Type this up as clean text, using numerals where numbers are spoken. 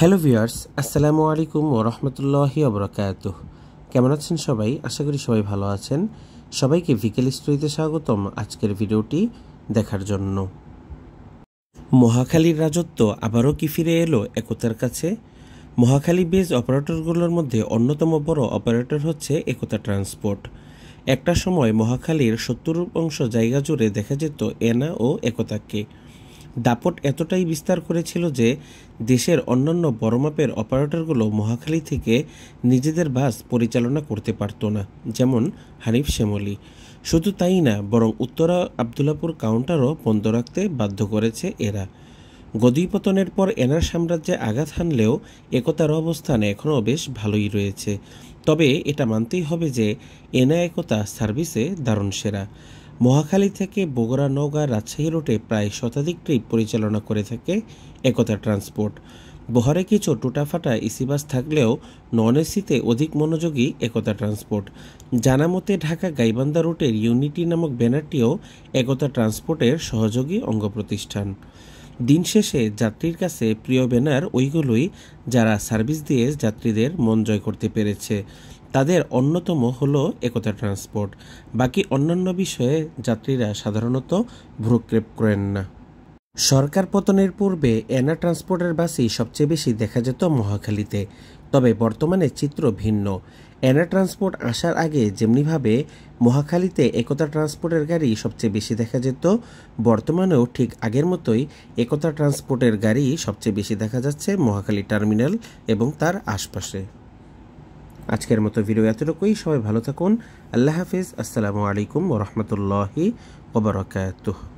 Hello viewers, আসসালামু আলাইকুম ওয়া রাহমাতুল্লাহি ওয়া বারাকাতুহু। কেমন আছেন সবাই? আশা করি সবাই ভালো আছেন। সবাইকে ভিকেল স্টোরিতে স্বাগতম আজকের ভিডিওটি দেখার জন্য। মহাখালীর রাজত্ব আবারও কি ফিরে এলো একতার কাছে? মহাখালী বেজ অপারেটরগুলোর মধ্যে অন্যতম বড় অপারেটর হচ্ছে একতা ট্রান্সপোর্ট। একটা সময় মহাখালীর 70% জায়গা জুড়ে দেখা যেত এনা ও একতাকে। দাপট এতটাই বিস্তার করেছিল যে দেশের অন্যান্য বড় মাপের অপারেটরগুলো মহাখালী থেকে নিজেদের বাস পরিচালনা করতে পারত না, যেমন হানিফ শ্যামলী। শুধু তাই না, বরং উত্তরা আবদুল্লাপুর কাউন্টারও বন্ধ রাখতে বাধ্য করেছে এরা। গদিপতনের পর এনার সাম্রাজ্যে আঘাত হানলেও একতার অবস্থান এখনও বেশ ভালোই রয়েছে। তবে এটা মানতেই হবে যে এনা একতা সার্ভিসে দারুণ সেরা। মহাখালী থেকে বগুড়া, নওগাঁ, রাজশাহী রুটে প্রায় শতাধিক ট্রিপ পরিচালনা করে থাকে একতা ট্রান্সপোর্ট। বহরে কিছু টুটাফাটা এসি বাস থাকলেও নন এসিতে অধিক মনোযোগী একতা ট্রান্সপোর্ট। জানা মতে ঢাকা গাইবান্ধা রুটের ইউনিটি নামক ব্যানারটিও একতা ট্রান্সপোর্টের সহযোগী অঙ্গ প্রতিষ্ঠান। দিন শেষে যাত্রীর কাছে প্রিয় ব্যানার ওইগুলোই যারা সার্ভিস দিয়ে যাত্রীদের মন জয় করতে পেরেছে। তাদের অন্যতম হলো একতা ট্রান্সপোর্ট। বাকি অন্যান্য বিষয়ে যাত্রীরা সাধারণত ভ্রুক্ষেপ করেন না। সরকার পতনের পূর্বে এনা ট্রান্সপোর্টের বাসই সবচেয়ে বেশি দেখা যেত মহাখালীতে। তবে বর্তমানে চিত্র ভিন্ন। এনা ট্রান্সপোর্ট আসার আগে যেমনিভাবে মহাখালীতে একতা ট্রান্সপোর্টের গাড়ি সবচেয়ে বেশি দেখা যেত, বর্তমানেও ঠিক আগের মতোই একতা ট্রান্সপোর্টের গাড়ি সবচেয়ে বেশি দেখা যাচ্ছে মহাখালী টার্মিনাল এবং তার আশপাশে। আজকের মতো ভিডিও এতটুকুই। সবাই ভালো থাকুন। আল্লাহ হাফিজ। আসসালামু আলাইকুম ওয়া রাহমাতুল্লাহি ওয়া বারাকাতুহু।